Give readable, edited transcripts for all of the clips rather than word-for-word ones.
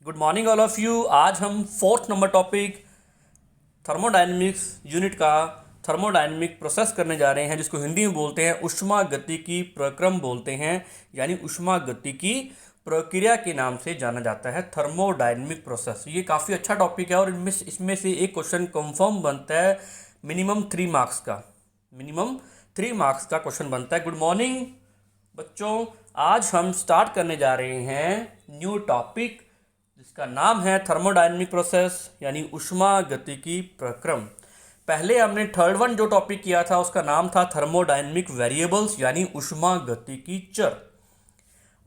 Good morning all of you. आज हम fourth number topic thermodynamics unit का thermodynamic process करने जा रहे हैं, जिसको हिंदी में बोलते हैं ऊष्मागतिकी प्रक्रम बोलते हैं, यानी ऊष्मागतिकी प्रक्रिया के नाम से जाना जाता है थर्मोडायनेमिक प्रोसेस। ये काफ़ी अच्छा टॉपिक है और इसमें से एक क्वेश्चन कंफर्म बनता है मिनिमम 3 मार्क्स का। मिनिमम 3 मार्क्स का क्वेश्चन बनता है। गुड मॉर्निंग बच्चों, आज हम स्टार्ट करने जा रहे हैं न्यू टॉपिक जिसका नाम है थर्मोडायनेमिक प्रोसेस यानी ऊष्मागतिकी प्रक्रम। पहले हमने थर्ड वन जो टॉपिक किया था उसका नाम था थर्मोडायनेमिक वेरिएबल्स यानी ऊष्मागतिकी चर।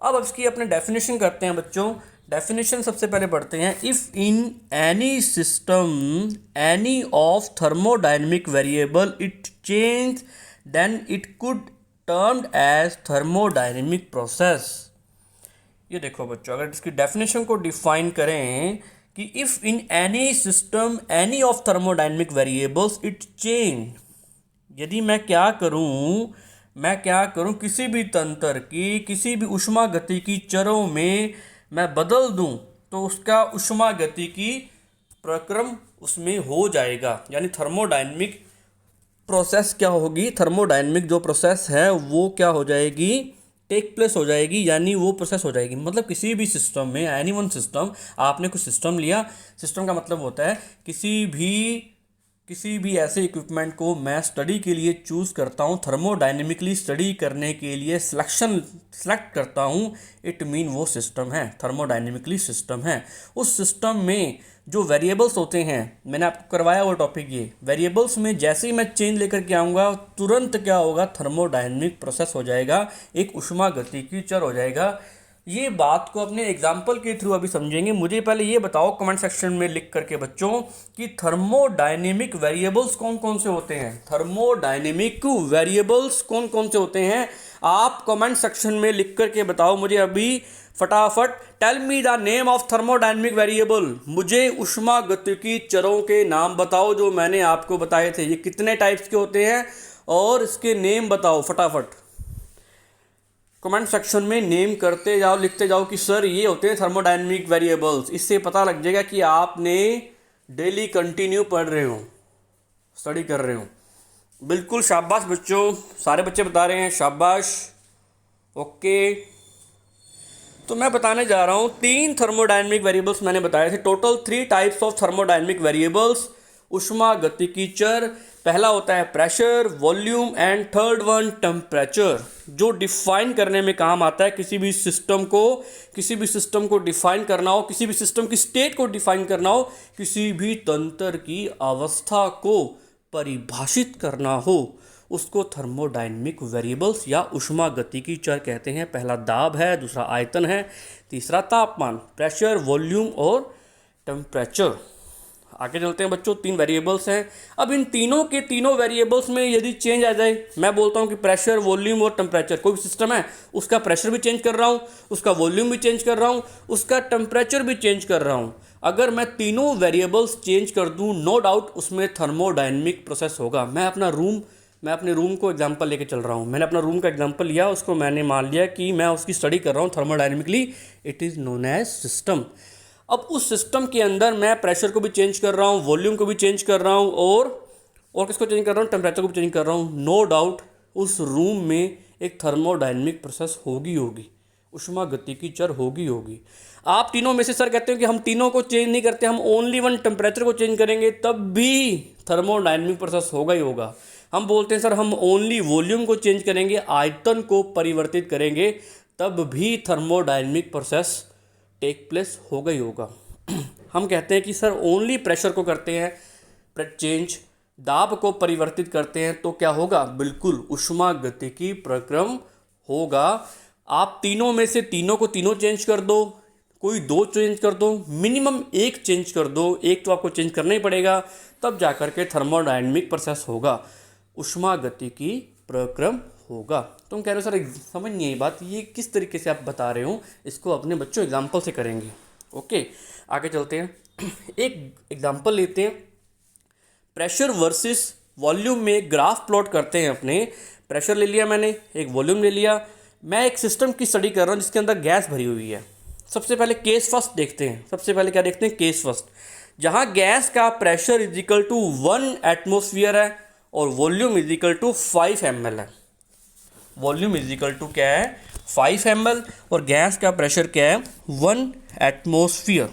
अब इसकी अपने डेफिनेशन करते हैं बच्चों। डेफिनेशन सबसे पहले पढ़ते हैं। If in any system any of thermodynamic variable it change then it could termed as thermodynamic process. ये देखो बच्चों, अगर इसकी डेफिनेशन को डिफाइन करें कि if in any system any of thermodynamic variables it change, यदि मैं क्या करूं किसी भी तंत्र की किसी भी ऊष्मागतिकी चरों में मैं बदल दूं तो उसका ऊष्मागतिकी प्रक्रम उसमें हो जाएगा, यानी थर्मोडायनेमिक प्रोसेस क्या होगी, थर्मोडायनेमिक जो प्रोसेस है वो क्या हो जाएगी, टेक प्लेस हो जाएगी, यानी वो प्रोसेस हो जाएगी। मतलब किसी भी सिस्टम में एनी वन सिस्टम, आपने कुछ सिस्टम लिया, सिस्टम का मतलब होता है किसी भी ऐसे इक्विपमेंट को मैं स्टडी के लिए चूज़ करता हूँ, थर्मोडायनेमिकली स्टडी करने के लिए सेलेक्ट करता हूँ, इट मीन वो सिस्टम है, थर्मोडायनेमिकली सिस्टम है। उस सिस्टम में जो वेरिएबल्स होते हैं, मैंने आपको करवाया वो टॉपिक, ये वेरिएबल्स में जैसे ही मैं चेंज लेकर के आऊँगा तुरंत क्या होगा, थर्मोडायनेमिक प्रोसेस हो जाएगा, एक ऊष्मागतिकी चर हो जाएगा। ये बात को अपने एग्जाम्पल के थ्रू अभी समझेंगे। मुझे पहले ये बताओ कमेंट सेक्शन में लिख करके बच्चों कि थर्मोडायनेमिक वेरिएबल्स कौन कौन से होते हैं। थर्मोडायनेमिक वेरिएबल्स कौन कौन से होते हैं, आप कमेंट सेक्शन में लिख करके बताओ मुझे अभी फटाफट। Tell me the name of thermodynamic variable, मुझे ऊष्मागतिकी चरों के नाम बताओ जो मैंने आपको बताए थे। ये कितने टाइप्स के होते हैं और इसके नेम बताओ फटाफट। कमेंट सेक्शन में नेम करते जाओ, लिखते जाओ कि सर ये होते हैं थर्मोडायनेमिक वेरिएबल्स। इससे पता लग जाएगा कि आपने डेली कंटिन्यू पढ़ रहे हो, स्टडी कर रहे हो। बिल्कुल शाबाश बच्चों, सारे बच्चे बता रहे हैं, शाबाश। ओके, तो मैं बताने जा रहा हूँ 3 थर्मोडायनेमिक वेरिएबल्स मैंने बताए थे। Total 3 types of thermodynamic variables, ऊष्मागतिकी चर। पहला होता है pressure, volume and third one temperature, जो डिफाइन करने में काम आता है किसी भी सिस्टम को डिफाइन करना हो, किसी भी सिस्टम की स्टेट को डिफाइन करना हो, किसी भी तंत्र की अवस्था को परिभाषित करना हो, उसको थर्मोडायनेमिक वेरिएबल्स या ऊष्मागतिकी चर कहते हैं। पहला दाब है, दूसरा आयतन है, तीसरा तापमान, प्रेशर, वॉल्यूम और टेम्परेचर। आगे चलते हैं बच्चों, 3 वेरिएबल्स हैं। अब इन तीनों के तीनों वेरिएबल्स में यदि चेंज आ जाए, मैं बोलता हूं कि प्रेशर, वॉल्यूम और टेम्परेचर, कोई भी सिस्टम है उसका प्रेशर भी चेंज कर रहा हूं, उसका वॉल्यूम भी चेंज कर रहा हूं, उसका टेम्परेचर भी चेंज कर रहा हूं। अगर मैं तीनों वेरिएबल्स चेंज कर दूं, नो डाउट उसमें थर्मोडायनेमिक प्रोसेस होगा। मैं अपने रूम को एग्जांपल लेके चल रहा हूँ। मैंने अपना रूम का एग्जांपल लिया, उसको मैंने मान लिया कि मैं उसकी स्टडी कर रहा हूँ thermodynamically, it is known as system. अब उस सिस्टम के अंदर मैं प्रेशर को भी चेंज कर रहा हूँ, वॉल्यूम को भी चेंज कर रहा हूँ और किसको चेंज कर रहा हूँ, टेम्परेचर को भी चेंज कर रहा हूँ। नो डाउट उस रूम में एक थर्मोडायनेमिक प्रोसेस होगी, ऊष्मागतिकी चर होगी। आप तीनों में से सर कहते हो कि हम तीनों को चेंज नहीं करते, हम ओनली वन टेम्परेचर को चेंज करेंगे, तब भी थर्मोडायनेमिक प्रोसेस होगा ही होगा। हम बोलते हैं सर हम ओनली वॉल्यूम को चेंज करेंगे, आयतन को परिवर्तित करेंगे, तब भी थर्मोडायनेमिक प्रोसेस टेक प्लेस होगा ही होगा। हम कहते हैं कि सर ओनली प्रेशर को करते हैं चेंज, दाब को परिवर्तित करते हैं, तो क्या होगा, बिल्कुल ऊष्मागतिकी प्रक्रम होगा। आप तीनों में से तीनों को तीनों चेंज कर दो, कोई 2 चेंज कर दो, मिनिमम 1 चेंज कर दो, एक तो आपको चेंज करना ही पड़ेगा, तब जाकर के थर्मोडायनेमिक प्रोसेस होगा, ऊष्मागतिकी प्रक्रम होगा। तुम कह रहे हो सर समझ नहीं आई बात, ये किस तरीके से आप बता रहे हो, इसको अपने बच्चों एग्जाम्पल से करेंगे। ओके, आगे चलते हैं। एक एग्जाम्पल लेते हैं, प्रेशर वर्सेस वॉल्यूम में ग्राफ प्लॉट करते हैं। अपने प्रेशर ले लिया मैंने, एक वॉल्यूम ले लिया। मैं एक सिस्टम की स्टडी कर रहा हूँ जिसके अंदर गैस भरी हुई है, सबसे पहले केस फर्स्ट देखते हैं। सबसे पहले क्या देखते हैं? केस फर्स्ट, जहां गैस का pressure is equal to 1 atmosphere है और volume is equal to 5 ml है। वॉल्यूम इज इक्वल टू क्या है? 5 ml और गैस का प्रेशर क्या है? 1 एटमोसफियर।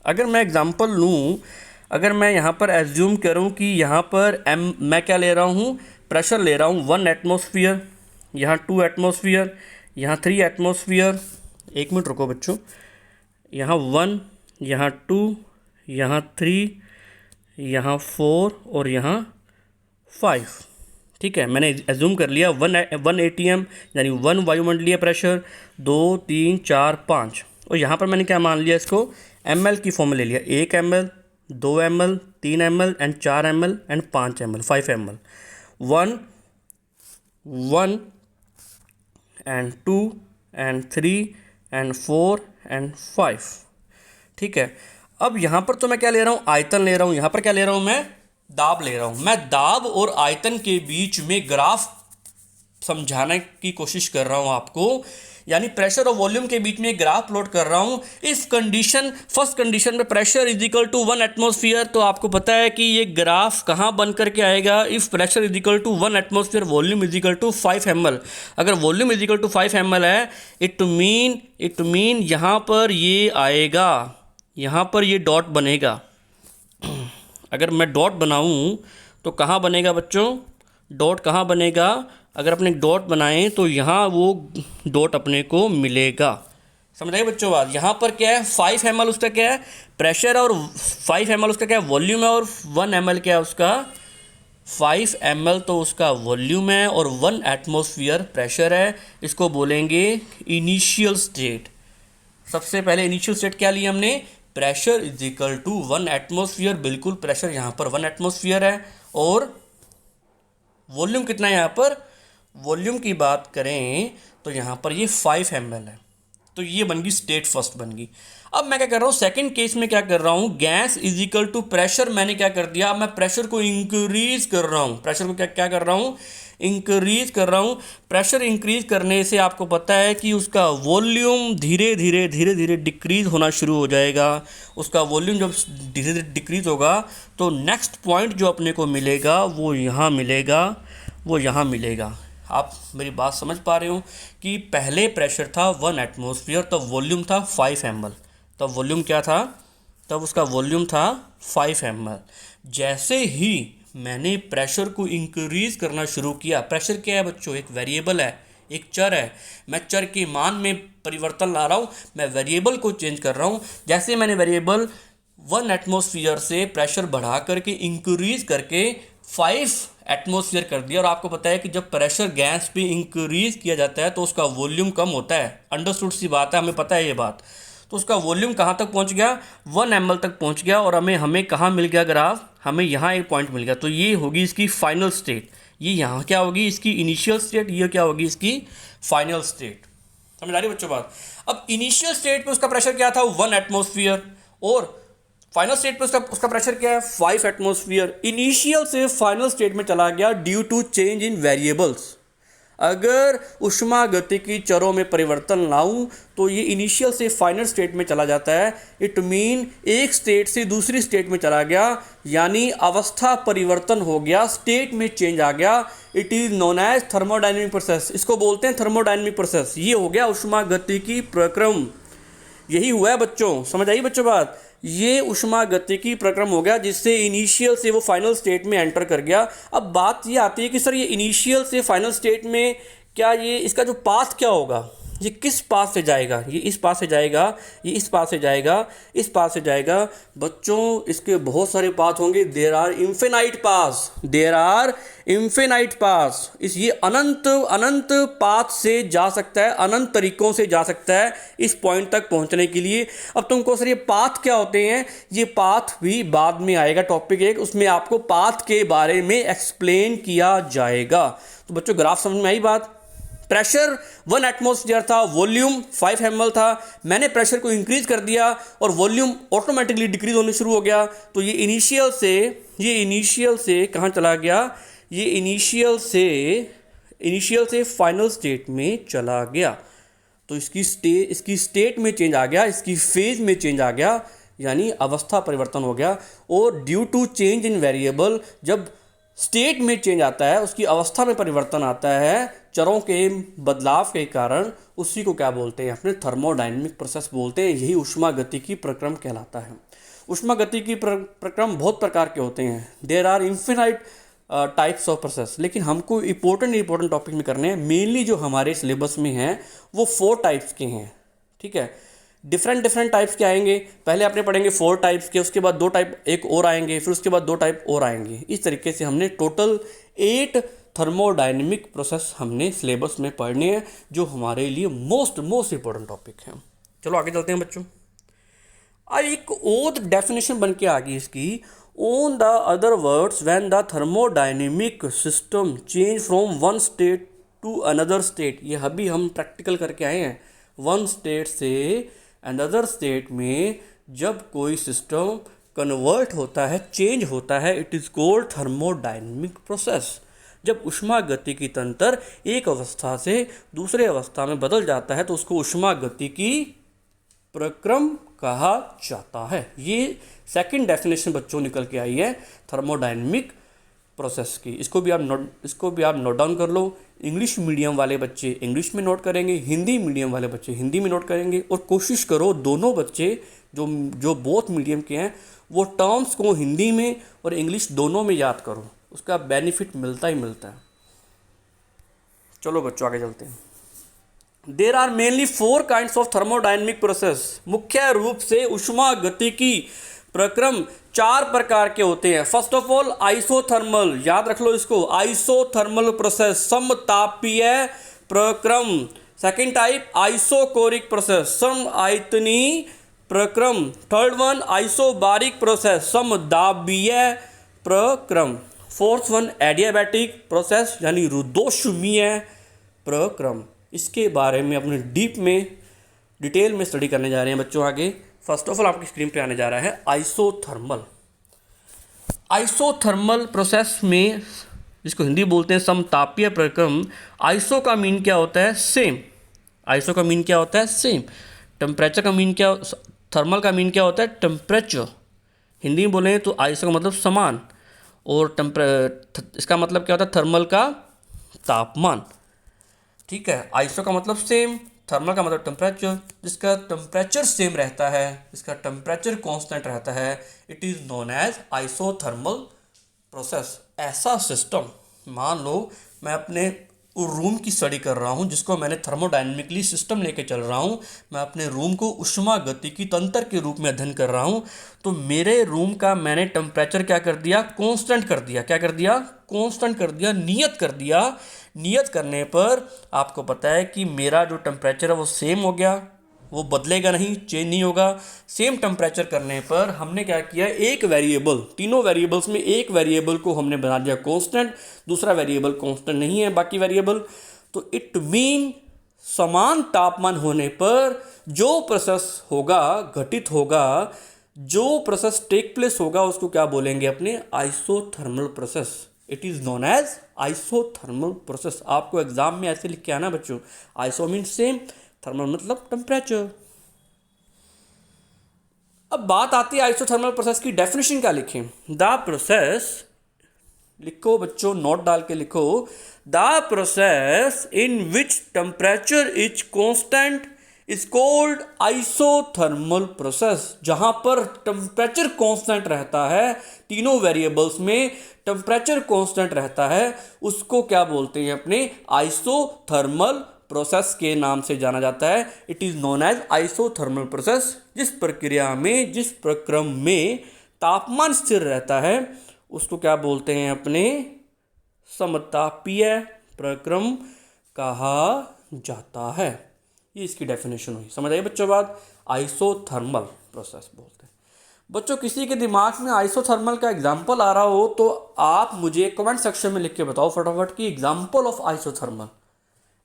अगर मैं एग्जांपल लूँ, अगर मैं यहाँ पर एज्यूम करूँ कि यहाँ पर मैं क्या ले रहा हूँ? प्रेशर ले रहा हूँ 1 एटमोसफियर, यहाँ 2 एटमोसफियर, यहाँ 3 एटमोसफियर। एक मिनट रुको बच्चों, यहाँ 1, यहाँ 2, यहाँ 3, यहाँ 4 और यहाँ 5। ठीक है, मैंने एज्यूम कर लिया 1 ATM यानी 1 वायुमंडलीय प्रेशर, 2 3 4 5। और यहाँ पर मैंने क्या मान लिया? इसको ml की फॉर्म में ले लिया। 1 ml, 2 ml, 3 ml and 4 ml and 5 ml, 5 ml। 1 1 and 2 and 3 and 4 and 5। ठीक है, अब यहाँ पर तो मैं क्या ले रहा हूँ? आयतन ले रहा हूँ। यहाँ पर क्या ले रहा हूँ? मैं दाब ले रहा हूँ। मैं दाब और आयतन के बीच में ग्राफ समझाने की कोशिश कर रहा हूँ आपको, यानी प्रेशर और वॉल्यूम के बीच में ग्राफ प्लॉट कर रहा हूँ। इस कंडीशन, फर्स्ट कंडीशन में pressure is equal to 1 atmosphere, तो आपको पता है कि ये ग्राफ कहाँ बन करके आएगा? If pressure is equal to 1 atmosphere, volume is equal to 5 ml। अगर volume is equal to 5 ml है, इट मीन यहाँ पर ये आएगा, यहाँ पर ये डॉट बनेगा। अगर मैं डॉट बनाऊँ तो कहाँ बनेगा बच्चों? डॉट कहाँ बनेगा? अगर अपने डॉट बनाएं तो यहाँ वो डॉट अपने को मिलेगा। समझ आए बच्चों बात? यहाँ पर क्या है? 5 ml उसका क्या है? प्रेशर, और 5 ml उसका क्या है? वॉल्यूम है, और 1 ml क्या है उसका? 5 ml तो उसका वॉल्यूम है और 1 एटमोसफियर प्रेशर है। इसको बोलेंगे इनिशियल स्टेट। सबसे पहले इनिशियल स्टेट क्या लिया हमने? Pressure is equal to 1 atmosphere. बिल्कुल, प्रेशर यहाँ पर 1 एटमोसफियर है और वॉल्यूम कितना है? यहाँ पर वॉल्यूम की बात करें तो यहाँ पर ये 5 ml है। तो ये बन गई स्टेट फर्स्ट बन गई। अब मैं क्या कर रहा हूँ? सेकंड केस में क्या कर रहा हूँ? Gas is equal to pressure. मैंने क्या कर दिया? अब मैं प्रेशर को इंक्रीज कर रहा हूँ। प्रेशर को क्या कर रहा हूँ? इंक्रीज कर रहा हूँ। प्रेशर इंक्रीज करने से आपको पता है कि उसका वॉल्यूम धीरे धीरे डिक्रीज होना शुरू हो जाएगा। उसका वॉल्यूम जब धीरे धीरे डिक्रीज होगा तो नेक्स्ट पॉइंट जो अपने को मिलेगा वो यहाँ मिलेगा, वो यहाँ मिलेगा। आप मेरी बात समझ पा रहे हो कि पहले प्रेशर था 1 एटमोसफियर, तब वॉल्यूम था 5 ml। तब वॉल्यूम क्या था? तब उसका वॉल्यूम था 5 ml। जैसे ही मैंने प्रेशर को इंक्रीज करना शुरू किया, प्रेशर क्या है बच्चों? एक वेरिएबल है, एक चर है। मैं चर के मान में परिवर्तन ला रहा हूँ, मैं वेरिएबल को चेंज कर रहा हूँ। जैसे मैंने वेरिएबल 1 एटमोसफियर से प्रेशर बढ़ा करके इंक्रीज करके 5 एटमोसफियर कर दिया, और आपको पता है कि जब प्रेशर गैस पे इंक्रीज किया जाता है तो उसका वॉल्यूम कम होता है। अंडरस्टूड सी बात है, हमें पता है ये बात। तो उसका वॉल्यूम कहाँ तक पहुँच गया? 1 ml तक पहुँच गया। और हमें कहाँ मिल गया ग्राफ? हमें यहाँ एक पॉइंट मिल गया। तो ये होगी इसकी फाइनल स्टेट। ये यहाँ क्या होगी? इसकी इनिशियल स्टेट। ये क्या होगी? इसकी फाइनल स्टेट। समझ आ रही बच्चों बात? अब इनिशियल स्टेट पे उसका प्रेशर क्या था? 1 एटमोसफियर, और फाइनल स्टेट पे उसका प्रेशर क्या है? 5 एटमोसफियर। इनिशियल से फाइनल स्टेट में चला गया due to change in variables. अगर उष्मागतिकी चरों में परिवर्तन लाऊं तो ये इनिशियल से फाइनल स्टेट में चला जाता है। इट मीन एक स्टेट से दूसरी स्टेट में चला गया, यानी अवस्था परिवर्तन हो गया, स्टेट में चेंज आ गया। It is known as thermodynamic process. इसको बोलते हैं थर्मोडायनेमिक प्रोसेस। ये हो गया उष्मागतिकी प्रक्रम। यही हुआ है बच्चों। समझ आई बच्चों बात? ये उष्मागतिकी प्रक्रम हो गया जिससे इनिशियल से वो फाइनल स्टेट में एंटर कर गया। अब बात ये आती है कि सर ये इनिशियल से फाइनल स्टेट में क्या ये इसका जो पाथ क्या होगा? ये किस पाथ से जाएगा? ये इस पाथ से जाएगा, ये इस पाथ से जाएगा, इस पाथ से जाएगा। बच्चों इसके बहुत सारे पाथ होंगे। There are infinite paths, there are infinite paths. ये अनंत पाथ से जा सकता है, अनंत तरीकों से जा सकता है इस पॉइंट तक पहुंचने के लिए। अब तुमको सर ये पाथ क्या होते हैं? ये पाथ भी बाद में आएगा टॉपिक एक, उसमें आपको पाथ के बारे में एक्सप्लेन किया जाएगा। तो बच्चों ग्राफ समझ में आई बात? प्रेशर 1 एटमोसफियर था, वॉल्यूम 5 ml था। मैंने प्रेशर को इंक्रीज कर दिया और वॉल्यूम ऑटोमेटिकली डिक्रीज होने शुरू हो गया। तो ये इनिशियल से कहाँ चला गया? ये इनिशियल से फाइनल स्टेट में चला गया। तो इसकी स्टेट में चेंज आ गया, इसकी फेज में चेंज आ गया, यानी अवस्था परिवर्तन हो गया। और due to change in variable, जब स्टेट में चेंज आता है, उसकी अवस्था में परिवर्तन आता है चरों के बदलाव के कारण, उसी को क्या बोलते हैं अपने थर्मोडायनेमिक प्रोसेस बोलते हैं। यही ऊष्मागतिकी प्रक्रम कहलाता है। ऊष्मागतिकी प्रक्रम बहुत प्रकार के होते हैं। There are infinite types of process, लेकिन हमको इंपॉर्टेंट टॉपिक में करने हैं। मेनली जो हमारे सिलेबस में हैं वो 4 टाइप्स के हैं, ठीक है। डिफरेंट टाइप्स के आएंगे। पहले आपने पढ़ेंगे 4 टाइप्स के, उसके बाद 2 टाइप एक और आएंगे, फिर उसके बाद 2 टाइप और आएंगे। इस तरीके से हमने टोटल 8 थर्मोडायनेमिक प्रोसेस हमने सिलेबस में पढ़ने हैं, जो हमारे लिए मोस्ट इंपॉर्टेंट टॉपिक है। चलो आगे चलते हैं बच्चों। एक और डेफिनेशन बन के आ गई इसकी, on the other words when the thermodynamic system change from one state to another state. ये अभी हम प्रैक्टिकल करके आए हैं। वन स्टेट से अनदर स्टेट में जब कोई सिस्टम कन्वर्ट होता है, चेंज होता है, it is called thermodynamic process. जब ऊष्मागतिकी तंत्र एक अवस्था से दूसरे अवस्था में बदल जाता है तो उसको ऊष्मागतिकी प्रक्रम कहा जाता है। ये सेकंड डेफिनेशन बच्चों निकल के आई है थर्मोडायनेमिक प्रोसेस की। इसको भी आप नोट डाउन कर लो। इंग्लिश मीडियम वाले बच्चे इंग्लिश में नोट करेंगे, हिंदी मीडियम वाले बच्चे हिंदी में नोट करेंगे। और कोशिश करो दोनों बच्चे जो बोथ मीडियम के हैं वो टर्म्स को हिंदी में और इंग्लिश दोनों में याद करो, उसका बेनिफिट मिलता ही मिलता है। चलो बच्चों आगे चलते हैं। There are mainly 4 kinds of thermodynamic process. मुख्य रूप से ऊष्मागतिकी प्रक्रम 4 प्रकार के होते हैं। फर्स्ट ऑफ ऑल आइसोथर्मल, याद रख लो इसको, आइसोथर्मल प्रोसेस, समतापीय प्रक्रम। सेकंड टाइप आइसोकोरिक प्रोसेस, समआयतनी प्रक्रम। थर्ड वन आइसोबारिक प्रोसेस, समदाबीय प्रक्रम। फोर्थ वन एडियाबैटिक प्रोसेस यानी रुद्धोष्मीय प्रक्रम। इसके बारे में अपने डिटेल में स्टडी करने जा रहे हैं बच्चों आगे। फर्स्ट ऑफ ऑल आपकी स्क्रीन पे आने जा रहा है आइसोथर्मल प्रोसेस में, जिसको हिंदी बोलते हैं समतापीय प्रक्रम। आइसो का मीन क्या होता है? सेम। आइसो का मीन क्या होता है? सेम। टेम्परेचर का मीन क्या, थर्मल का मीन क्या होता है? टेम्परेचर। हिंदी में बोलें तो आइसो का मतलब समान, और इसका मतलब क्या होता है? थर्मल का तापमान, ठीक है। आइसो का मतलब सेम, थर्मल का मतलब टेम्परेचर। जिसका टेम्परेचर सेम रहता है, जिसका टेम्परेचर कांस्टेंट रहता है, it is known as isothermal process. ऐसा सिस्टम, मान लो मैं अपने रूम की स्टडी कर रहा हूँ, जिसको मैंने थर्मोडायनेमिकली सिस्टम लेके चल रहा हूँ, मैं अपने रूम को ऊष्मागतिकी तंत्र के रूप में अध्ययन कर रहा हूँ, तो मेरे रूम का मैंने टेम्परेचर क्या कर दिया? कांस्टेंट कर दिया। क्या कर दिया? कांस्टेंट कर दिया, नियत कर दिया। नियत करने पर आपको पता है कि मेरा जो टेम्परेचर है वो सेम हो गया, वो बदलेगा नहीं, चेंज नहीं होगा। सेम टेम्परेचर करने पर हमने क्या किया? एक वेरिएबल, तीनों वेरिएबल्स में एक वेरिएबल को हमने बना दिया कांस्टेंट, दूसरा वेरिएबल कांस्टेंट नहीं है बाकी वेरिएबल। तो इट मीन समान तापमान होने पर जो प्रोसेस होगा, घटित होगा, जो प्रोसेस टेक प्लेस होगा, उसको क्या बोलेंगे? अपने isothermal process. It is known as isothermal process. आपको एग्जाम में ऐसे लिख के आना बच्चों, आइसो मीन सेम, थर्मल मतलब टेम्परेचर। अब बात आती है आइसोथर्मल प्रोसेस की डेफिनेशन क्या लिखें? द प्रोसेस, लिखो बच्चों, नोट डाल के लिखो, the process in which temperature is constant is called isothermal process. जहां पर टेम्परेचर कांस्टेंट रहता है, तीनों वेरिएबल्स में टेम्परेचर कांस्टेंट रहता है, उसको क्या बोलते हैं? अपने आइसोथर्मल प्रोसेस के नाम से जाना जाता है। It is known as isothermal process. जिस प्रक्रिया में, जिस प्रक्रम में तापमान स्थिर रहता है, उसको क्या बोलते हैं? अपने समतापीय प्रक्रम कहा जाता है। ये इसकी डेफिनेशन हुई। समझ आइए बच्चों बात? आइसोथर्मल प्रोसेस बोलते हैं। बच्चों किसी के दिमाग में आइसोथर्मल का एग्जाम्पल आ रहा हो तो आप मुझे कमेंट सेक्शन में लिख के बताओ फटाफट कि एग्जाम्पल ऑफ आइसोथर्मल,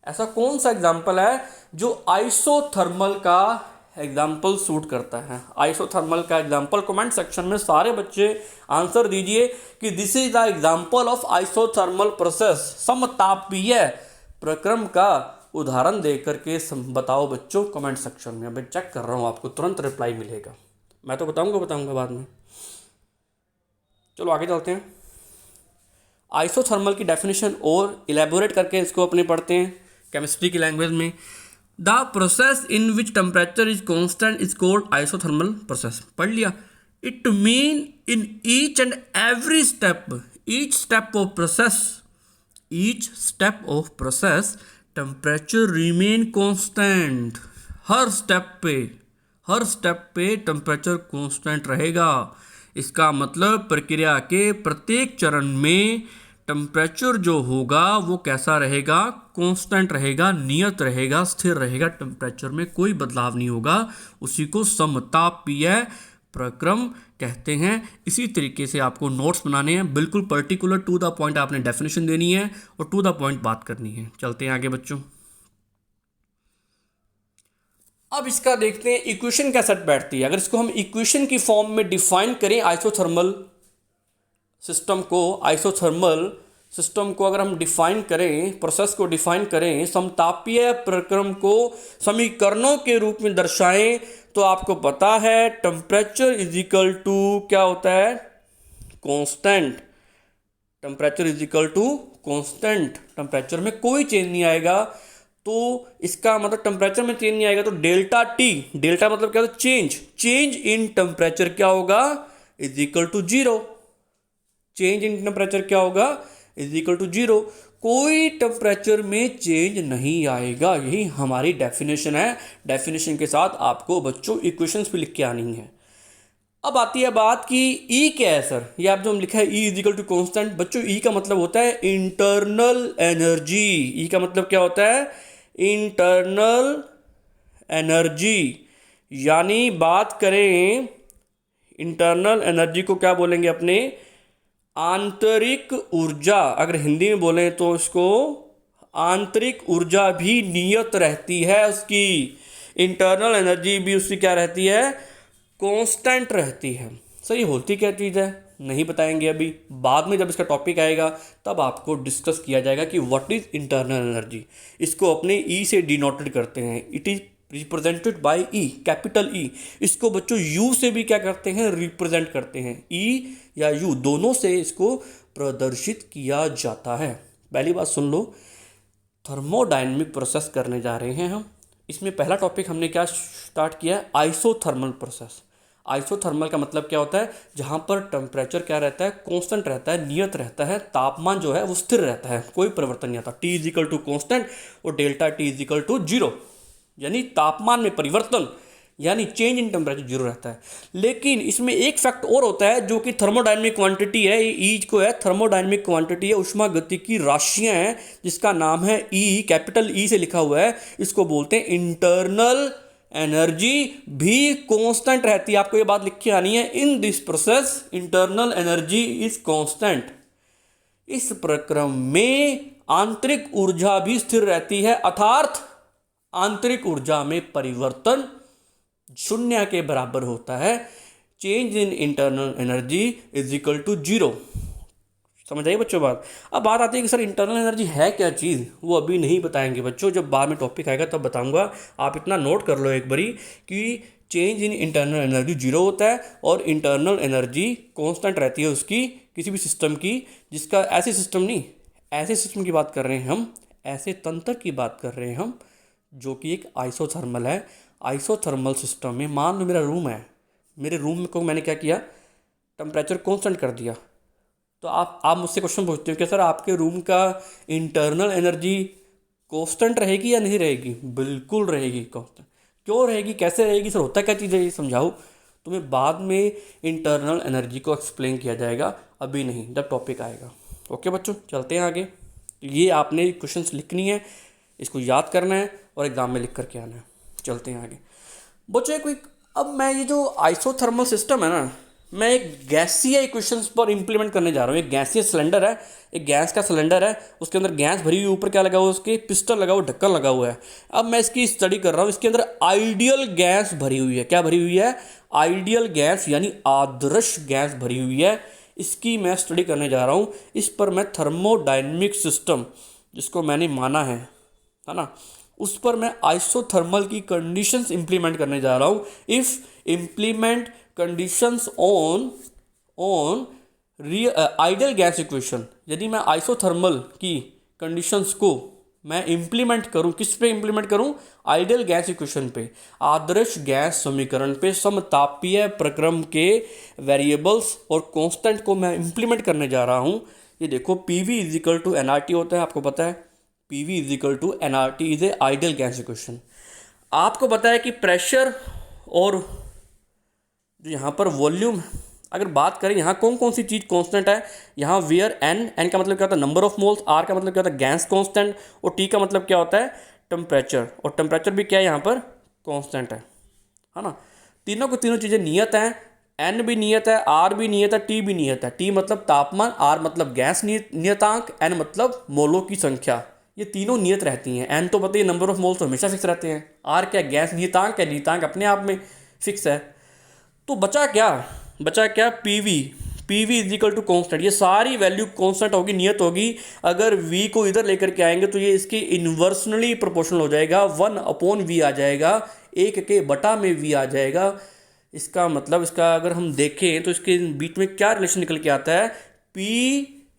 ऐसा कौन सा एग्जाम्पल है जो आइसोथर्मल का एग्जाम्पल सूट करता है? आइसोथर्मल का एग्जाम्पल कमेंट सेक्शन में सारे बच्चे आंसर दीजिए कि this is the example of isothermal process. समतापीय प्रक्रम का उदाहरण दे करके बताओ बच्चों कमेंट सेक्शन में। अभी चेक कर रहा हूँ, आपको तुरंत रिप्लाई मिलेगा। मैं तो बताऊंगा बाद में। चलो आगे चलते हैं। आइसोथर्मल की डेफिनेशन और इलेबोरेट करके इसको अपने पढ़ते हैं केमिस्ट्री की लैंग्वेज में। The process in which temperature is constant is called isothermal process. पढ़ लिया। It mean in each and every step, each step of process temperature remain constant. Her step पे टेम्परेचर कॉन्स्टेंट रहेगा। इसका मतलब प्रक्रिया के प्रत्येक चरण में टेम्परेचर जो होगा वो कैसा रहेगा, कांस्टेंट रहेगा, नियत रहेगा, स्थिर रहेगा। टेम्परेचर में कोई बदलाव नहीं होगा। उसी को समतापीय प्रक्रम कहते हैं। इसी तरीके से आपको नोट्स बनाने हैं, बिल्कुल पर्टिकुलर टू द पॉइंट आपने डेफिनेशन देनी है और टू द पॉइंट बात करनी है। चलते हैं आगे बच्चों। अब इसका देखते हैं इक्वेशन क्या सेट बैठती है। अगर इसको हम इक्वेशन की फॉर्म में डिफाइन करें आइसोथर्मल सिस्टम को अगर हम डिफाइन करें, प्रोसेस को डिफाइन करें, समतापीय प्रक्रम को समीकरणों के रूप में दर्शाएं, तो आपको पता है टेम्परेचर इज इक्वल टू क्या होता है, constant. Temperature is equal to constant. Temperature में कोई चेंज नहीं आएगा, तो इसका मतलब टेम्परेचर में चेंज नहीं आएगा तो डेल्टा टी, डेल्टा मतलब क्या होता है, चेंज इन टेम्परेचर क्या होगा, is equal to zero. Change in temperature क्या होगा, इज इक्वल टू जीरो। कोई टेम्परेचर में चेंज नहीं आएगा, यही हमारी डेफिनेशन है। डेफिनेशन के साथ आपको बच्चों इक्वेशंस भी लिख के आनी है। अब आती है बात कि ई क्या है सर, ये आप जो हम लिखा है E is equal to constant. बच्चों ई का मतलब होता है इंटरनल एनर्जी। ई का मतलब क्या होता है, इंटरनल एनर्जी। यानी बात करें इंटरनल एनर्जी को क्या बोलेंगे अपने, आंतरिक ऊर्जा। अगर हिंदी में बोलें तो इसको आंतरिक ऊर्जा भी नियत रहती है उसकी। इंटरनल एनर्जी भी उसकी क्या रहती है, कांस्टेंट रहती है। सही होती क्या चीज़ है नहीं बताएंगे अभी, बाद में जब इसका टॉपिक आएगा तब आपको डिस्कस किया जाएगा कि व्हाट इज इंटरनल एनर्जी। इसको अपने ई से डिनोटेड करते हैं, it is represented by E, capital E. इसको बच्चों यू से भी क्या करते हैं, रिप्रेजेंट करते हैं। ई या यू दोनों से इसको प्रदर्शित किया जाता है। पहली बात सुन लो, थर्मोडायनेमिक प्रोसेस करने जा रहे हैं हम। इसमें पहला टॉपिक हमने क्या स्टार्ट किया है, आइसोथर्मल प्रोसेस। आइसोथर्मल का मतलब क्या होता है, जहाँ पर टेम्परेचर क्या रहता है, कांस्टेंट रहता है, नियत रहता है। तापमान जो है वो स्थिर रहता है, कोई परिवर्तन नहीं आता। T is equal to constant और delta T is equal to zero, यानी तापमान में परिवर्तन यानी चेंज इन टेम्परेचर जीरो रहता है। लेकिन इसमें एक फैक्ट और होता है जो कि थर्मोडायनेमिक क्वांटिटी है। ये ई को है थर्मोडायनेमिक क्वांटिटी है, उष्मागतिकी राशियां हैं, जिसका नाम है ई, कैपिटल ई से लिखा हुआ है। इसको बोलते हैं इंटरनल एनर्जी भी कांस्टेंट रहती है। आपको ये बात लिख के आनी है, in this process internal energy is constant. इस प्रक्रम में आंतरिक ऊर्जा भी स्थिर रहती है, अर्थात आंतरिक ऊर्जा में परिवर्तन शून्य के बराबर होता है। Change in internal energy is equal to zero. समझ आइए बच्चों बात। अब बात आती है कि सर इंटरनल एनर्जी है क्या चीज़, वो अभी नहीं बताएंगे बच्चों, जब बाद में टॉपिक आएगा तब बताऊंगा। आप इतना नोट कर लो एक बारी कि change in internal energy zero होता है और इंटरनल एनर्जी कांस्टेंट रहती है उसकी, किसी भी सिस्टम की, जिसका ऐसे सिस्टम नहीं, ऐसे सिस्टम की बात कर रहे हैं हम, ऐसे तंत्र की बात कर रहे हैं हम, जो कि एक आइसोथर्मल है। आइसोथर्मल सिस्टम में मान लो मेरा रूम है, मेरे रूम को मैंने क्या किया, टेम्परेचर कांस्टेंट कर दिया। तो आप मुझसे क्वेश्चन पूछते हो कि सर आपके रूम का इंटरनल एनर्जी कांस्टेंट रहेगी या नहीं रहेगी? बिल्कुल रहेगी कांस्टेंट। क्यों रहेगी, कैसे रहेगी सर, होता क्या चीज़ है ये समझाओ। तुम्हें बाद में इंटरनल एनर्जी को एक्सप्लेन किया जाएगा, अभी नहीं, जब टॉपिक आएगा। ओके बच्चों, चलते हैं आगे। ये आपने क्वेश्चंस लिखनी है, इसको याद करना है और एग्जाम में लिख करके आना है। चलते हैं आगे बच्चों। कोई अब मैं ये जो आइसोथर्मल सिस्टम है ना, मैं एक गैसीय इक्वेशंस पर इंप्लीमेंट करने जा रहा हूँ। एक गैसीय सिलेंडर है, एक गैस का सिलेंडर है, उसके अंदर गैस भरी हुई, ऊपर क्या लगा हुआ है, उसके पिस्टन लगा हुआ, ढक्कन लगा हुआ है। अब मैं इसकी स्टडी कर रहा हूँ, इसके अंदर आइडियल गैस भरी हुई है। क्या भरी हुई है? आइडियल गैस, यानी आदर्श गैस भरी हुई है। इसकी मैं स्टडी करने जा रहा हूँ। इस पर मैं थर्मोडायनेमिक सिस्टम, जिसको मैंने माना है ना, उस पर मैं आइसोथर्मल की कंडीशंस इंप्लीमेंट करने जा रहा हूँ। If implement conditions on ideal gas equation, यदि मैं आइसोथर्मल की कंडीशंस को मैं इंप्लीमेंट करूं, किस पे इंप्लीमेंट करूं? आइडियल गैस इक्वेशन पे, आदर्श गैस समीकरण पे, समतापीय प्रक्रम के वेरिएबल्स और कांस्टेंट को मैं इंप्लीमेंट करने जा रहा हूं। ये देखो PV is equal to NRT होता है, आपको पता है PV is equal to NRT is a ideal gas equation. आपको पता है कि प्रेशर और जो यहाँ पर वॉल्यूम, अगर बात करें यहाँ कौन कौन सी चीज़ कांस्टेंट है, यहाँ वेयर एन का मतलब क्या होता है? Number of moles. आर का मतलब क्या होता है? Gas constant. और टी का मतलब क्या होता है? टेम्परेचर। और टेम्परेचर भी क्या है यहाँ पर? कांस्टेंट है ना। तीनों को तीनों चीज़ें नियत हैं। एन भी नियत है, आर भी नियत है, टी भी नियत है। टी मतलब तापमान, आर मतलब गैस नियतांक, एन मतलब मोलों की संख्या। ये तीनों नियत रहती हैं। एन तो बताइए नंबर ऑफ मोल्स तो हमेशा फिक्स रहते हैं। आर क्या? गैस नियतांक है, नियतांक अपने आप में फिक्स है। तो बचा क्या? PV is equal to constant. ये सारी वैल्यू कॉन्स्टेंट होगी, नियत होगी। अगर वी को इधर लेकर के आएंगे तो ये इसके इन्वर्सनली प्रोपोर्शनल हो जाएगा, 1/V आ जाएगा, 1/में V आ जाएगा। इसका मतलब, इसका अगर हम देखें तो इसके बीच में क्या रिलेशन निकल के आता है? P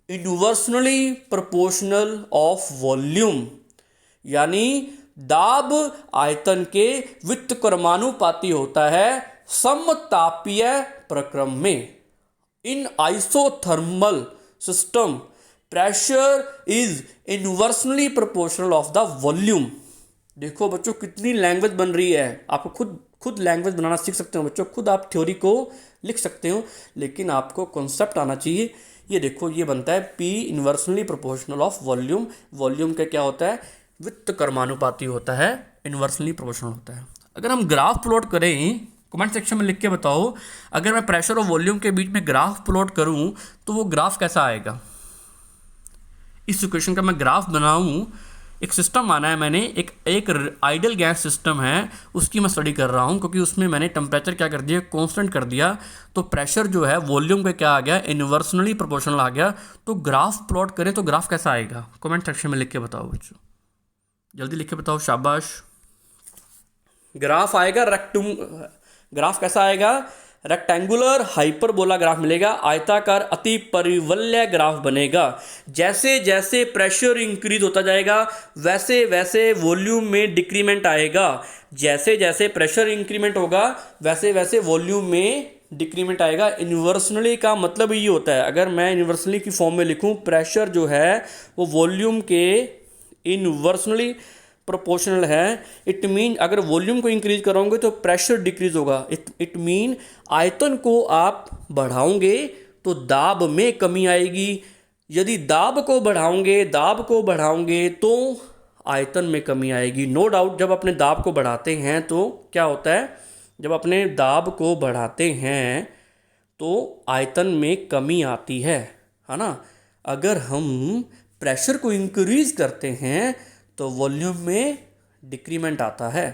inversely proportional of volume, यानी दाब आयतन के व्युत्क्रमानुपाती होता है समतापीय प्रक्रम में। In isothermal system pressure is inversely proportional of the volume. देखो बच्चों कितनी लैंग्वेज बन रही है। आपको खुद लैंग्वेज बनाना सीख सकते हो बच्चों, खुद आप थ्योरी को लिख सकते हो, लेकिन आपको कॉन्सेप्ट आना चाहिए। ये देखो, ये बनता है P inversely proportional of volume. Volume का क्या होता है? व्युत्क्रमानुपाती होता है, इन्वर्सनली प्रोपोर्शनल होता है। अगर हम ग्राफ प्लॉट करें, कमेंट सेक्शन में लिख के बताओ, अगर मैं प्रेशर और वॉल्यूम के बीच में ग्राफ प्लॉट करूं तो वो ग्राफ कैसा आएगा? इस इक्वेशन का मैं ग्राफ बनाऊं, एक सिस्टम माना है मैंने, एक आइडियल गैस सिस्टम है, उसकी मैं स्टडी कर रहा हूं, क्योंकि उसमें मैंने टेम्परेचर क्या कर दिया? कांस्टेंट कर दिया। तो प्रेशर जो है वॉल्यूम का क्या आ गया? इन्वर्सनली प्रोपोर्शनल आ गया। तो ग्राफ प्लॉट करें तो ग्राफ कैसा आएगा? कमेंट सेक्शन में लिख के बताओ बच्चों, जल्दी लिख के बताओ, शाबाश। ग्राफ आएगा ग्राफ कैसा आएगा? रेक्टेंगुलर हाइपरबोला ग्राफ मिलेगा, आयताकार अति परिवलय ग्राफ बनेगा। जैसे जैसे प्रेशर इंक्रीज होता जाएगा वैसे वैसे वॉल्यूम में डिक्रीमेंट आएगा। जैसे जैसे प्रेशर इंक्रीमेंट होगा वैसे वैसे वॉल्यूम में डिक्रीमेंट आएगा। इन्वर्सनली का मतलब ये होता है, अगर मैं इन्वर्सनली की फॉर्म में लिखूं, प्रेशर जो है वो वॉल्यूम के इन्वर्सनली प्रोपोर्शनल है। इट मीन अगर वॉल्यूम को इंक्रीज कराओगे तो प्रेशर डिक्रीज होगा। इट मीन आयतन को आप बढ़ाओगे तो दाब में कमी आएगी। यदि दाब को बढ़ाओगे तो आयतन में कमी आएगी। नो डाउट, जब अपने दाब को बढ़ाते हैं तो क्या होता है? जब अपने दाब को बढ़ाते हैं तो आयतन में कमी आती है ना। अगर हम प्रेशर को इंक्रीज करते हैं तो वॉल्यूम में डिक्रीमेंट आता है।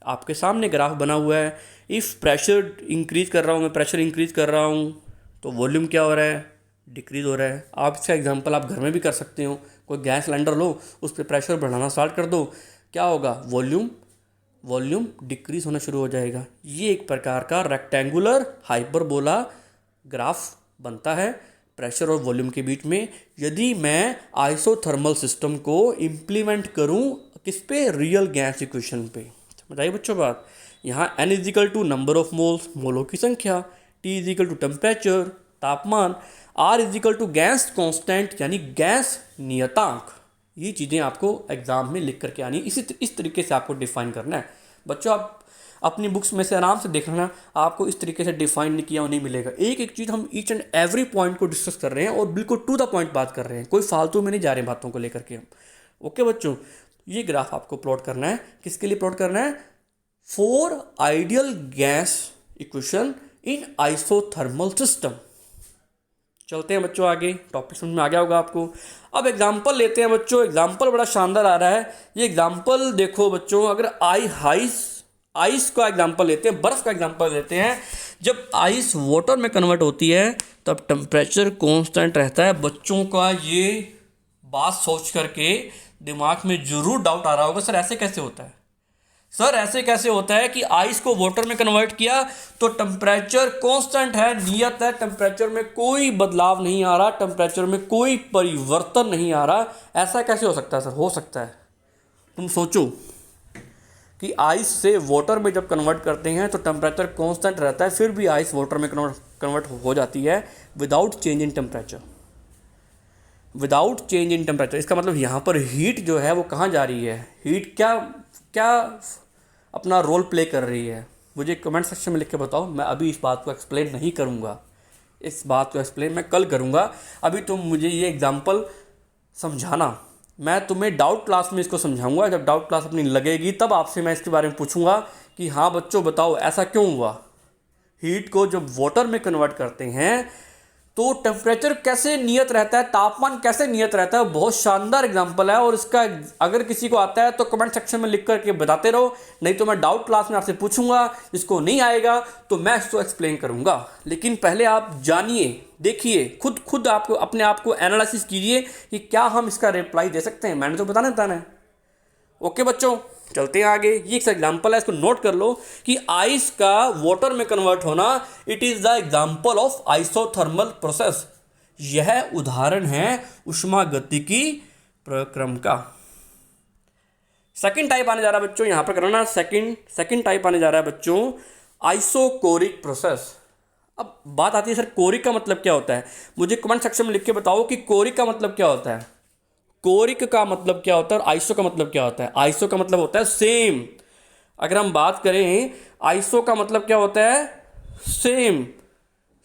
आपके सामने ग्राफ बना हुआ है। इफ़ प्रेशर इंक्रीज कर रहा हूँ, मैं प्रेशर इंक्रीज कर रहा हूँ तो वॉल्यूम क्या हो रहा है? डिक्रीज हो रहा है। आप इसका एग्जांपल आप घर में भी कर सकते हो। कोई गैस सिलेंडर लो, उस पर प्रेशर बढ़ाना स्टार्ट कर दो, क्या होगा? वॉल्यूम डिक्रीज होना शुरू हो जाएगा। ये एक प्रकार का रेक्टेंगुलर हाइपरबोला ग्राफ बनता है प्रेशर और वॉल्यूम के बीच में। यदि मैं आइसोथर्मल सिस्टम को इम्प्लीमेंट करूं किस पे? रियल गैस इक्वेशन पे। समझ आई बच्चों बात? यहाँ N is equal to number of moles, मोलों की संख्या, T is equal to temperature, तापमान, R is equal to gas constant यानी गैस नियतांक। ये चीज़ें आपको एग्जाम में लिख करके आनी, इस तरीके से आपको डिफाइन करना है। बच्चों आप अपनी बुक्स में से आराम से देख लेना, आपको इस तरीके से डिफाइन नहीं किया नहीं मिलेगा। एक एक चीज़ हम ईच एंड एवरी पॉइंट को डिस्कस कर रहे हैं और बिल्कुल टू द पॉइंट बात कर रहे हैं, कोई फालतू में नहीं जा रहे बातों को लेकर के हम। ओके बच्चों, ये ग्राफ आपको प्लॉट करना है। किसके लिए प्लॉट करना है? For ideal gas equation in isothermal system. चलते हैं बच्चों आगे, टॉपिक समझ में आ गया होगा आपको। अब एग्जाम्पल लेते हैं बच्चों। एग्जाम्पल बड़ा शानदार आ रहा है। ये एग्जाम्पल देखो बच्चों, अगर आइस का एग्जांपल लेते हैं, बर्फ़ का एग्जांपल लेते हैं। जब आइस वाटर में कन्वर्ट होती है तब टेम्परेचर कांस्टेंट रहता है। बच्चों का ये बात सोच करके दिमाग में जरूर डाउट आ रहा होगा, सर ऐसे कैसे होता है, सर ऐसे कैसे होता है कि आइस को वाटर में कन्वर्ट किया तो टेम्परेचर कांस्टेंट है, नियत है, टेम्परेचर में कोई बदलाव नहीं आ रहा, टेम्परेचर में कोई परिवर्तन नहीं आ रहा, ऐसा कैसे हो सकता है सर? हो सकता है। तुम सोचो कि आइस से वाटर में जब कन्वर्ट करते हैं तो टेम्परेचर कांस्टेंट रहता है, फिर भी आइस वाटर में कन्वर्ट हो जाती है without change in temperature, without change in temperature. इसका मतलब यहाँ पर हीट जो है वो कहाँ जा रही है, हीट क्या क्या अपना रोल प्ले कर रही है, मुझे कमेंट सेक्शन में लिख के बताओ। मैं अभी इस बात को एक्सप्लेन नहीं करूँगा, इस बात को एक्सप्लेन मैं कल करूँगा। अभी तुम मुझे ये एग्जांपल समझाना, मैं तुम्हें डाउट क्लास में इसको समझाऊंगा। जब डाउट क्लास अपनी लगेगी तब आपसे मैं इसके बारे में पूछूंगा कि हाँ बच्चों बताओ ऐसा क्यों हुआ। हीट को जब वाटर में कन्वर्ट करते हैं तो टेम्परेचर कैसे नियत रहता है, तापमान कैसे नियत रहता है, बहुत शानदार एग्जांपल है। और इसका अगर किसी को आता है तो कमेंट सेक्शन में लिख करके बताते रहो, नहीं तो मैं डाउट क्लास में आपसे पूछूंगा, जिसको नहीं आएगा तो मैं इसको एक्सप्लेन करूंगा। लेकिन पहले आप जानिए, देखिए, खुद आपको अपने आप को एनालिसिस कीजिए कि क्या हम इसका रिप्लाई दे सकते हैं। मैंने तो बताना है। ओके बच्चों, चलते हैं आगे। ये एक एग्जांपल है, इसको नोट कर लो कि आइस का वाटर में कन्वर्ट होना, it is the example of isothermal process. यह उदाहरण है ऊष्मागतिकी प्रक्रम का। सेकंड टाइप आने जा रहा है बच्चों, यहां पर करना सेकंड टाइप आने जा रहा है बच्चों, आइसोकोरिक प्रोसेस। अब बात आती है सर कोरिक का मतलब क्या होता है, मुझे कमेंट सेक्शन में लिख के बताओ कि कोरिक का मतलब क्या होता है, कोरिक का मतलब क्या होता है और आइसो का मतलब क्या होता है। आइसो का मतलब होता है सेम। अगर हम बात करें आइसो का मतलब क्या होता है,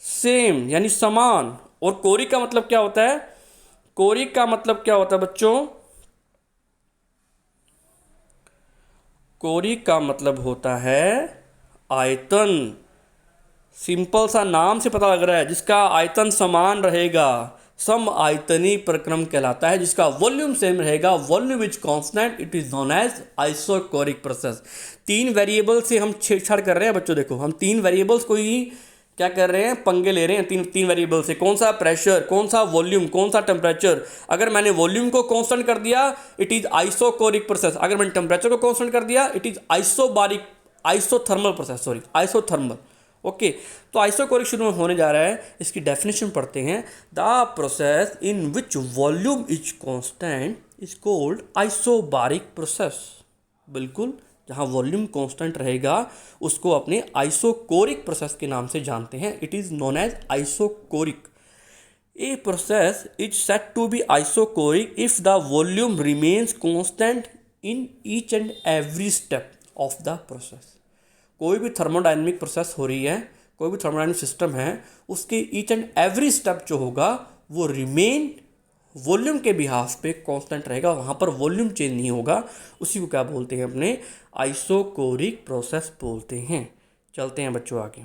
सेम यानी समान। और कोरिक का मतलब क्या होता है, कोरिक का मतलब क्या होता है बच्चों, कोरिक का मतलब होता है आयतन। सिंपल सा नाम से पता लग रहा है, जिसका आयतन समान रहेगा सम आयतनी प्रक्रम कहलाता है, जिसका वॉल्यूम सेम रहेगा, volume is constant, it is known as isochoric process. तीन वेरिएबल से हम छेड़छाड़ कर रहे हैं बच्चों, देखो हम तीन वेरिएबल्स को ही क्या कर रहे हैं, पंगे ले रहे हैं तीन वेरिएबल से। कौन सा प्रेशर, कौन सा वॉल्यूम, कौन सा टेम्परेचर। अगर मैंने वॉल्यूम को कांस्टेंट कर दिया इट इज आइसोकोरिक प्रोसेस, अगर मैंने टेम्परेचर को कांस्टेंट कर दिया it is isothermal process, isothermal. Okay, तो आइसोकोरिक शुरू में होने जा रहा है, इसकी डेफिनेशन पढ़ते हैं। The process in which volume is constant is called isobaric process. बिल्कुल, जहाँ वॉल्यूम कांस्टेंट रहेगा उसको अपने आइसोकोरिक प्रोसेस के नाम से जानते हैं, it is known as isochoric. A process is said to be isochoric if the volume remains constant in each and every step of the process. कोई भी थर्मोडायनेमिक प्रोसेस हो रही है, कोई भी थर्मोडायनेमिक सिस्टम है, उसके ईच एंड एवरी स्टेप जो होगा वो रिमेन वॉल्यूम के बिहाफ पे कांस्टेंट रहेगा, वहाँ पर वॉल्यूम चेंज नहीं होगा। उसी को क्या बोलते हैं, अपने आइसोकोरिक प्रोसेस बोलते हैं। चलते हैं बच्चों आगे।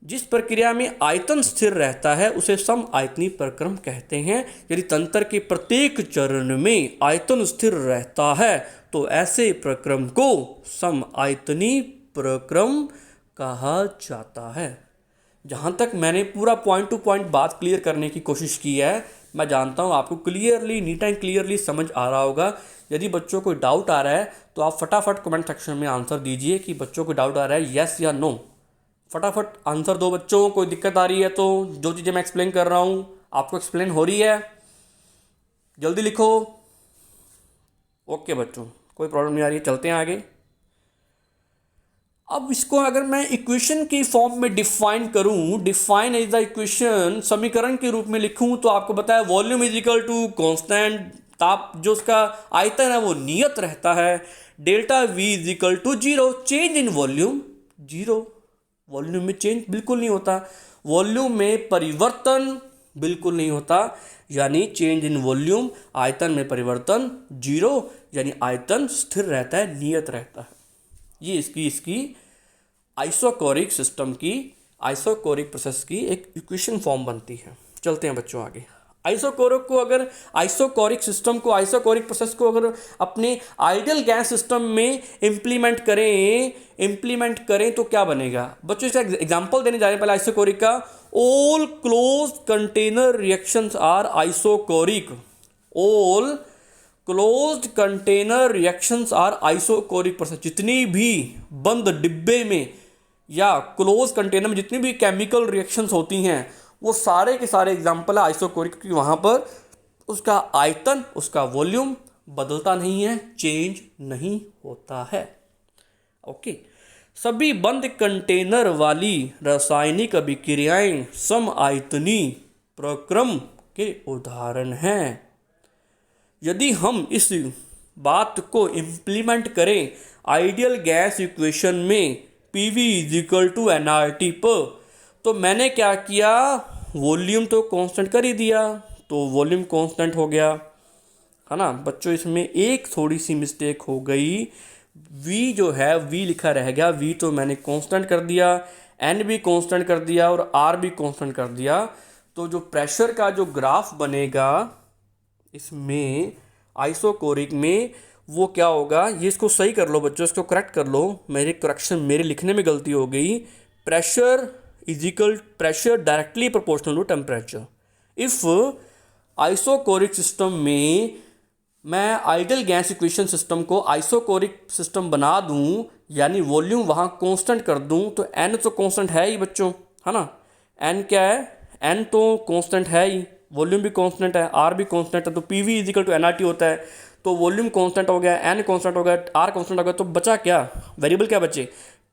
जिस प्रक्रिया में आयतन स्थिर रहता है उसे सम आयतनी प्रक्रम कहते हैं। यदि तंत्र के प्रत्येक चरण में आयतन स्थिर रहता है तो ऐसे प्रक्रम को सम आयतनी प्रक्रम कहा जाता है। जहाँ तक मैंने पूरा पॉइंट टू पॉइंट बात क्लियर करने की कोशिश की है, मैं जानता हूँ आपको क्लियरली, नीट एंड क्लियरली समझ आ रहा होगा। यदि बच्चों को डाउट आ रहा है तो आप फटाफट कमेंट सेक्शन में आंसर दीजिए कि बच्चों को डाउट आ रहा है, यस या नो। फटाफट आंसर दो बच्चों। कोई दिक्कत आ रही है तो जो चीज़ें मैं एक्सप्लेन कर रहा हूँ आपको एक्सप्लेन हो रही है, जल्दी लिखो। ओके बच्चों, कोई प्रॉब्लम नहीं आ रही है, चलते हैं आगे। अब इसको अगर मैं इक्वेशन की फॉर्म में डिफाइन करूं, डिफाइन एज द इक्वेशन, समीकरण के रूप में लिखूं, तो आपको बताया volume is equal to constant, ताप जो उसका आयतन है वो नियत रहता है, delta V is equal to zero, change in volume zero, volume में चेंज बिल्कुल नहीं होता, वॉल्यूम में परिवर्तन बिल्कुल नहीं होता, यानी चेंज इन वॉल्यूम, आयतन में परिवर्तन जीरो, यानी आयतन स्थिर रहता है, नियत रहता है। ये इसकी आइसोकोरिक सिस्टम की, आइसोकोरिक प्रोसेस की एक इक्वेशन फॉर्म बनती है। चलते हैं बच्चों आगे। आइसोकोरिक सिस्टम को, आइसोकोरिक प्रोसेस को अगर अपने आइडियल गैस सिस्टम में इम्प्लीमेंट करें तो क्या बनेगा बच्चों। इसका एग्जांपल देने जा रहे हैं पहले आइसोकोरिक का। All close container reactions are isochoric, all closed container reactions are isochoric process. जितनी भी बंद डिब्बे में या क्लोज कंटेनर में जितनी भी केमिकल रिएक्शंस होती हैं वो सारे के सारे एग्जाम्पल है आइसोकोरिक, क्योंकि वहाँ पर उसका आयतन, उसका वॉल्यूम बदलता नहीं है, चेंज नहीं होता है। ओके, सभी बंद कंटेनर वाली रासायनिक अभिक्रियाएं समआयतनी प्रक्रम के उदाहरण हैं। यदि हम इस बात को इम्प्लीमेंट करें आइडियल गैस इक्वेशन में PV = nRT पर, तो मैंने क्या किया, वॉल्यूम तो कांस्टेंट कर ही दिया, तो वॉल्यूम कांस्टेंट हो गया, है ना बच्चों। इसमें एक थोड़ी सी मिस्टेक हो गई, V जो है V लिखा रह गया, V तो मैंने कांस्टेंट कर दिया, N भी कांस्टेंट कर दिया और R भी कांस्टेंट कर दिया। तो जो प्रेशर का जो ग्राफ बनेगा इसमें आइसोकोरिक में, वो क्या होगा, ये इसको सही कर लो बच्चों, इसको करेक्ट कर लो, मेरे लिखने में गलती हो गई। Pressure directly proportional to temperature. If isochoric system में मैं आइडियल गैस इक्वेशन सिस्टम को आइसोकोरिक सिस्टम बना दूं, यानी वॉल्यूम वहाँ कांस्टेंट कर दूं, तो N तो कांस्टेंट है ही बच्चों, है ना। N क्या है, N तो कांस्टेंट है ही, वॉल्यूम भी कांस्टेंट है, R भी कांस्टेंट है, तो PV = nRT होता है। तो वॉल्यूम कांस्टेंट हो गया, N कांस्टेंट हो गया, R कांस्टेंट हो गया, तो बचा क्या, वेरिएबल क्या बचे,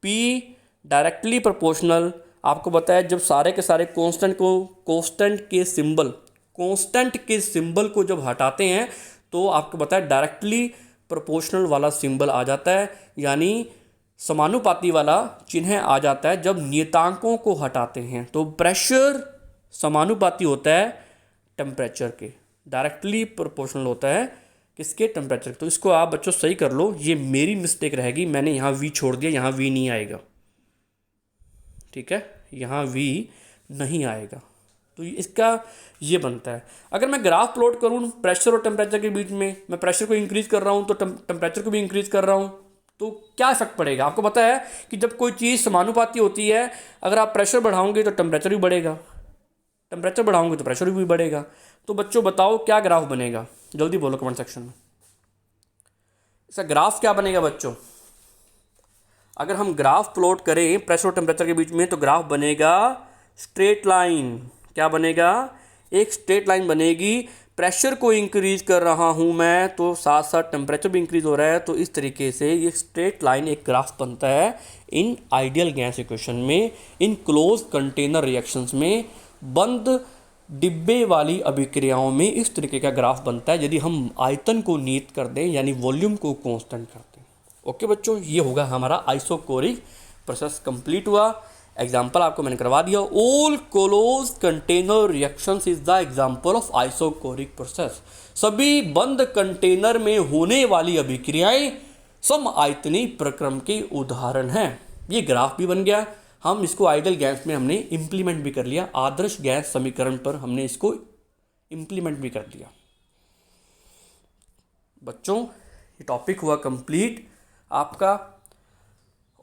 P डायरेक्टली प्रोपोर्शनल। आपको बताया जब सारे के सारे कांस्टेंट के सिंबल को जब हटाते हैं तो आपको बताया डायरेक्टली प्रोपोर्शनल वाला सिंबल आ जाता है, यानी समानुपाती वाला चिन्ह आ जाता है जब नियतांकों को हटाते हैं। तो प्रेशर समानुपाती होता है टेम्परेचर के, डायरेक्टली प्रोपोर्शनल होता है किसके, टेम्परेचर। तो इसको आप बच्चों सही कर लो, ये मेरी मिस्टेक रहेगी, मैंने यहाँ V छोड़ दिया, यहाँ V नहीं आएगा, ठीक है, यहाँ V नहीं आएगा। तो इसका ये बनता है। अगर मैं ग्राफ प्लॉट करूँ प्रेशर और टेम्परेचर के बीच में, मैं प्रेशर को इंक्रीज़ कर रहा हूँ तो टेम्परेचर को भी इंक्रीज़ कर रहा हूँ, तो क्या इफेक्ट पड़ेगा। आपको पता है कि जब कोई चीज़ समानुपाती होती है, अगर आप प्रेशर बढ़ाओगे तो टेम्परेचर भी बढ़ेगा, टेम्परेचर बढ़ाओगे तो प्रेशर भी बढ़ेगा। तो बच्चों बताओ क्या ग्राफ बनेगा, जल्दी बोलो कमेंट सेक्शन में, इसका ग्राफ क्या बनेगा बच्चों। अगर हम ग्राफ प्लॉट करें प्रेशर और टेम्परेचर के बीच में, तो ग्राफ बनेगा स्ट्रेट लाइन। क्या बनेगा, एक स्ट्रेट लाइन बनेगी। प्रेशर को इंक्रीज कर रहा हूं मैं तो साथ साथ टेम्परेचर भी इंक्रीज हो रहा है, तो इस तरीके से ये स्ट्रेट लाइन एक ग्राफ बनता है इन आइडियल गैस इक्वेशन में। इन क्लोज कंटेनर रिएक्शंस में, बंद डिब्बे वाली अभिक्रियाओं में इस तरीके का ग्राफ बनता है यदि हम आयतन को नियत कर दें, यानी वॉल्यूम को कांस्टेंट कर दें। ओके बच्चों, ये होगा हमारा आइसोकोरिक प्रोसेस कंप्लीट हुआ। एग्जाम्पल आपको मैंने करवा दिया, all close container reactions is the example of isochoric process. सभी बंद कंटेनर में होने वाली अभिक्रियाएं समआयतनी प्रक्रम के उदाहरण हैं। ये ग्राफ भी बन गया, हम इसको आइडियल गैस में हमने इम्प्लीमेंट भी कर लिया, आदर्श गैस समीकरण पर हमने इसको इम्प्लीमेंट भी कर लिया। बच्चों ये टॉपिक हुआ कंप्लीट आपका,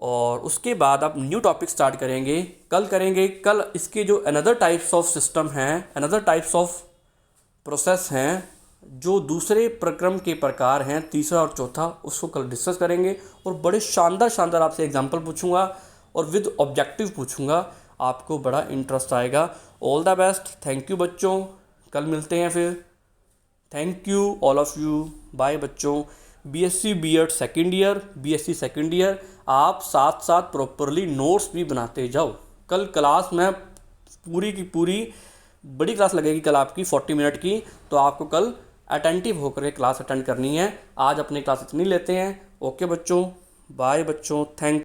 और उसके बाद आप न्यू टॉपिक स्टार्ट करेंगे, कल इसके जो अनदर टाइप्स ऑफ सिस्टम हैं, अनदर टाइप्स ऑफ प्रोसेस हैं, जो दूसरे प्रक्रम के प्रकार हैं, तीसरा और चौथा, उसको कल डिस्कस करेंगे। और बड़े शानदार आपसे एग्जाम्पल पूछूंगा और विद ऑब्जेक्टिव पूछूंगा, आपको बड़ा इंटरेस्ट आएगा। All the best, thank you बच्चों, कल मिलते हैं फिर। Thank you all of you, bye बच्चों। BSc B.Ed second year, BSc second year, आप साथ साथ प्रॉपरली नोट्स भी बनाते जाओ। कल क्लास में पूरी की पूरी बड़ी क्लास लगेगी कल आपकी 40 मिनट की, तो आपको कल अटेंटिव होकर के क्लास अटेंड करनी है। आज अपनी क्लास इतनी लेते हैं। ओके बच्चों, बाय बच्चों, थैंक